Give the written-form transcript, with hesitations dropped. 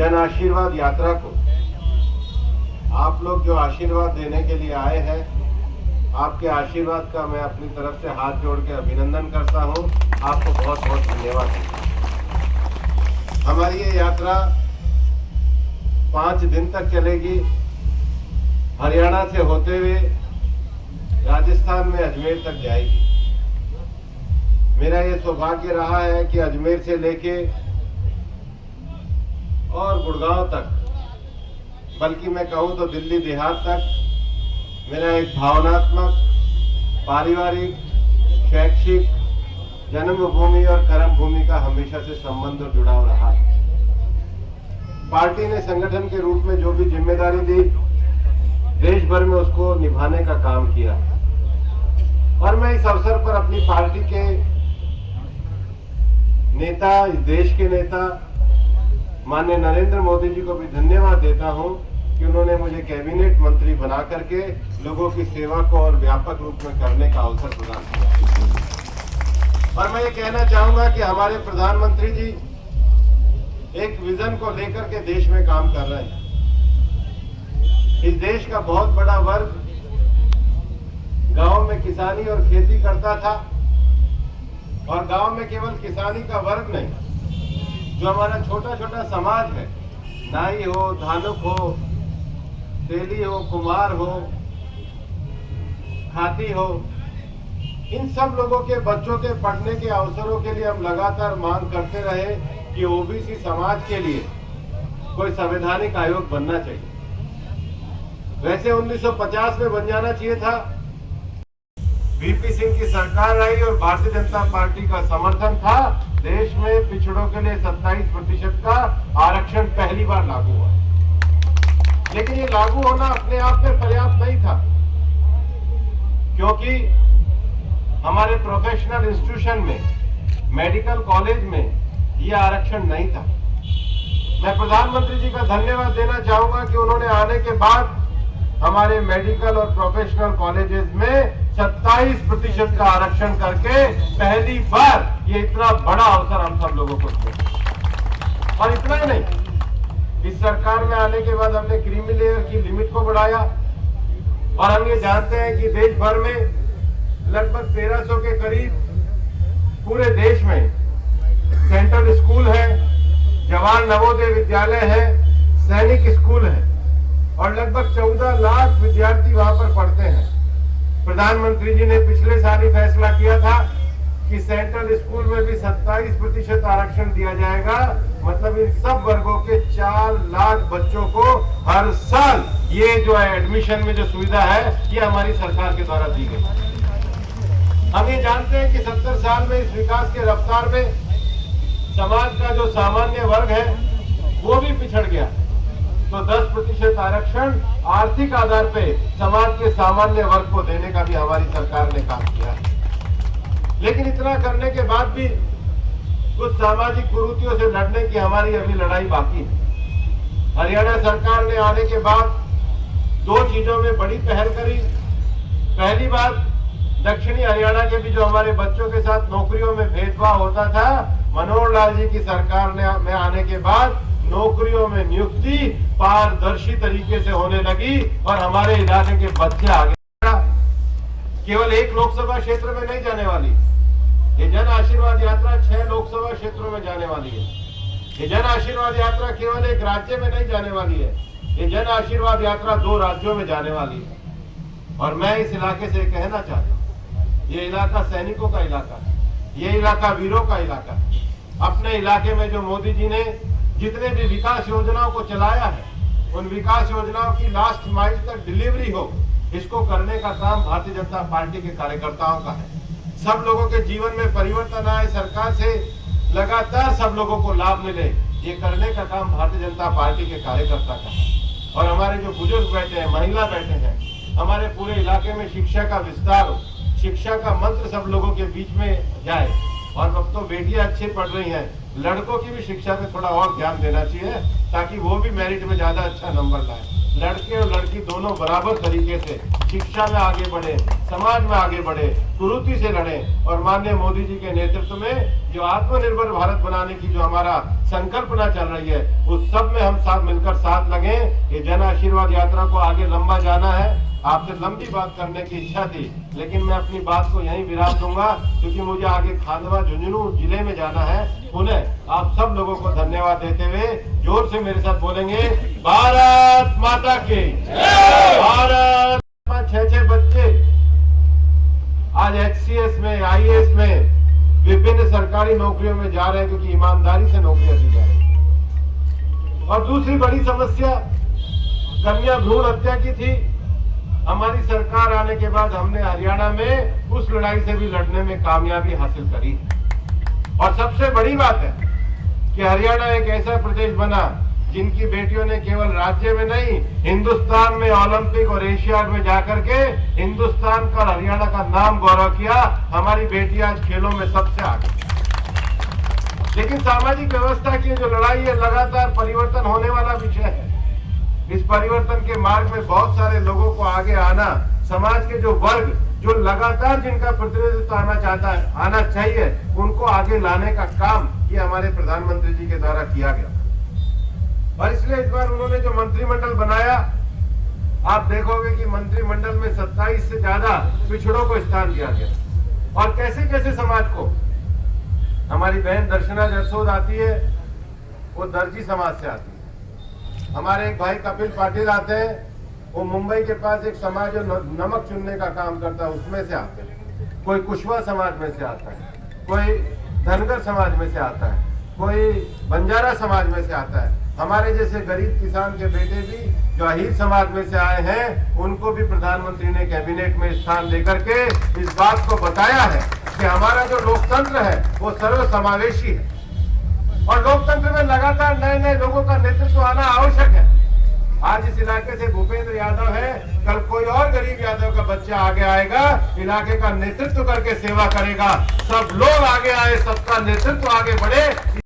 जन आशीर्वाद यात्रा को आप लोग जो आशीर्वाद देने के लिए आए हैं, आपके आशीर्वाद का मैं अपनी तरफ से हाथ जोड़ के अभिनंदन करता हूं। आपको बहुत बहुत धन्यवाद। हमारी ये यात्रा 5 दिन तक चलेगी। हरियाणा से होते हुए राजस्थान में अजमेर तक जाएगी। मेरा ये सौभाग्य रहा है कि अजमेर से लेके और गुड़गांव तक, बल्कि मैं कहूँ तो दिल्ली देहात तक, मेरा एक भावनात्मक, पारिवारिक, शैक्षिक, जन्मभूमि और कर्मभूमि का हमेशा से संबंध और जुड़ाव रहा है। पार्टी ने संगठन के रूप में जो भी जिम्मेदारी दी, देश भर में उसको निभाने का काम किया। और मैं इस अवसर पर अपनी पार्टी के नेता, इस देश के नेता माननीय नरेंद्र मोदी जी को भी धन्यवाद देता हूं कि उन्होंने मुझे कैबिनेट मंत्री बना करके लोगों की सेवा को और व्यापक रूप में करने का अवसर प्रदान किया। और मैं ये कहना चाहूंगा कि हमारे प्रधानमंत्री जी एक विजन को लेकर के देश में काम कर रहे हैं। इस देश का बहुत बड़ा वर्ग गांव में किसानी और खेती करता था, और गांव में केवल किसानी का वर्ग नहीं, जो हमारा छोटा छोटा समाज है, नाई हो, धानुक हो, तेली हो, कुमार हो, खाती हो, इन सब लोगों के बच्चों के पढ़ने के अवसरों के लिए हम लगातार मांग करते रहे कि ओबीसी समाज के लिए कोई संवैधानिक आयोग बनना चाहिए। वैसे 1950 में बन जाना चाहिए था। वीपी सिंह की सरकार आई और भारतीय जनता पार्टी का समर्थन था। देश में पिछड़ों के लिए 27% का आरक्षण पहली बार लागू हुआ। लेकिन ये लागू होना अपने आप में पर्याप्त नहीं था, क्योंकि हमारे प्रोफेशनल इंस्टीट्यूशन में, मेडिकल कॉलेज में ये आरक्षण नहीं था। मैं प्रधानमंत्री जी का धन्यवाद देना चाहूंगा कि उन्होंने आने के बाद हमारे मेडिकल और प्रोफेशनल कॉलेजेस में 27% का आरक्षण करके पहली बार ये इतना बड़ा अवसर हम सब लोगों को दिया। और इतना ही नहीं, इस सरकार में आने के बाद हमने क्रीमी लेयर की लिमिट को बढ़ाया। और हम ये जानते हैं कि देश भर में लगभग 1300 के करीब पूरे देश में सेंट्रल स्कूल है, जवान नवोदय विद्यालय है, सैनिक स्कूल है, और लगभग 14 लाख विद्यार्थी वहां पर पढ़ते हैं। प्रधानमंत्री जी ने पिछले साल ही फैसला किया था कि सेंट्रल स्कूल में भी 27% आरक्षण दिया जाएगा। मतलब इन सब वर्गों के 4 लाख बच्चों को हर साल ये जो है एडमिशन में जो सुविधा है, ये हमारी सरकार के द्वारा दी गई। हम ये जानते हैं कि 70 साल में इस विकास के रफ्तार में समाज का जो सामान्य वर्ग है वो भी पिछड़ गया। तो 10% आरक्षण आर्थिक आधार पे समाज के सामान्य वर्ग को देने का भी हमारी सरकार ने काम किया है। लेकिन इतना करने के बाद भी कुछ सामाजिक कुरीतियों से लड़ने की हमारी अभी लड़ाई बाकी है। हरियाणा सरकार ने आने के बाद 2 चीजों में बड़ी पहल करी। पहली बात, दक्षिणी हरियाणा के भी जो हमारे बच्चों के साथ नौकरियों में भेदभाव होता था, मनोहर लाल जी की सरकार में आने के बाद नौकरियों में नियुक्ति पारदर्शी तरीके से होने लगी और हमारे इलाके के बच्चे आगे केवल 1 लोकसभा क्षेत्र में नहीं जाने वाली। ये जन आशीर्वाद यात्रा 6 लोकसभा क्षेत्रों में जाने वाली है। ये जन आशीर्वाद यात्रा केवल एक राज्य में नहीं जाने वाली है। ये जन आशीर्वाद यात्रा 2 राज्यों में जाने वाली है। और मैं इस इलाके से कहना चाहता हूँ, ये इलाका सैनिकों का इलाका है, ये इलाका वीरों का इलाका है। अपने इलाके में जो मोदी जी ने जितने भी विकास योजनाओं को चलाया है, उन विकास योजनाओं की लास्ट माइल तक डिलीवरी हो, इसको करने का काम भारतीय जनता पार्टी के कार्यकर्ताओं का है। सब लोगों के जीवन में परिवर्तन आए, सरकार से लगातार सब लोगों को लाभ मिले, ये करने का काम भारतीय जनता पार्टी के कार्यकर्ता का है। और हमारे जो बुजुर्ग बैठे हैं, महिला बैठे हैं, हमारे पूरे इलाके में शिक्षा का विस्तार हो, शिक्षा का मंत्र सब लोगों के बीच में जाए। और अब तो बेटियां अच्छी पढ़ रही हैं, लड़कों की भी शिक्षा पे थोड़ा और ध्यान देना चाहिए, ताकि वो भी मेरिट में ज्यादा अच्छा नंबर लाए। लड़के और लड़की दोनों बराबर तरीके से शिक्षा में आगे बढ़े, समाज में आगे बढ़े, कुरीति से लड़े और माननीय मोदी जी के नेतृत्व में जो आत्मनिर्भर भारत बनाने की जो हमारा संकल्पना चल रही है, उस सब में हम साथ मिलकर साथ लगे। ये जन आशीर्वाद यात्रा को आगे लंबा जाना है। आपसे लंबी बात करने की इच्छा थी, लेकिन मैं अपनी बात को यहीं विराम दूंगा, क्योंकि मुझे आगे खांडवा झुंझुनू जिले में जाना है। पुनः आप सब लोगों को धन्यवाद देते हुए जोर से मेरे साथ बोलेंगे, भारत माता की भारत। 6 बच्चे आज HCS में, IAS में, विभिन्न सरकारी नौकरियों में जा रहे हैं, क्योंकि ईमानदारी से नौकरियां दी जा रही है। और दूसरी बड़ी समस्या कन्या भ्रूण हत्या की थी। हमारी सरकार आने के बाद हमने हरियाणा में उस लड़ाई से भी लड़ने में कामयाबी हासिल करी। और सबसे बड़ी बात है कि हरियाणा एक ऐसा प्रदेश बना जिनकी बेटियों ने केवल राज्य में नहीं, हिंदुस्तान में ओलंपिक और एशियाड में जाकर के हिंदुस्तान का, हरियाणा का नाम गौरव किया। हमारी बेटियां आज खेलों में सबसे आगे। लेकिन सामाजिक व्यवस्था की जो लड़ाई है, लगातार परिवर्तन होने वाला विषय है। इस परिवर्तन के मार्ग में बहुत सारे लोगों को आगे आना, समाज के जो वर्ग जो लगातार जिनका प्रतिनिधित्व आना चाहिए, उनको आगे लाने का काम ये हमारे प्रधानमंत्री जी के द्वारा किया गया। और इसलिए इस बार उन्होंने जो मंत्रिमंडल बनाया, आप देखोगे कि मंत्रिमंडल में 27 से ज्यादा पिछड़ों को स्थान दिया गया। और कैसे कैसे समाज को, हमारी बहन दर्शना जरसोद आती है, वो दर्जी समाज से आती है। हमारे एक भाई कपिल पाटिल आते हैं, वो मुंबई के पास एक समाज जो नमक चुनने का काम करता है, उसमें से आते हैं। कोई कुशवा समाज में से आता है, कोई धनगर समाज में से आता है, कोई बंजारा समाज में से आता है। हमारे जैसे गरीब किसान के बेटे भी जो अहीर समाज में से आए हैं, उनको भी प्रधानमंत्री ने कैबिनेट में स्थान देकर के इस बात को बताया है कि हमारा जो लोकतंत्र है वो सर्वसमावेशी है। और लोकतंत्र में लगातार नए नए लोगों का नेतृत्व आना आवश्यक है। आज इस इलाके से भूपेंद्र यादव है, कल कोई और गरीब यादव का बच्चा आगे आएगा, इलाके का नेतृत्व करके सेवा करेगा। सब लोग आगे आए, सबका नेतृत्व आगे बढ़े,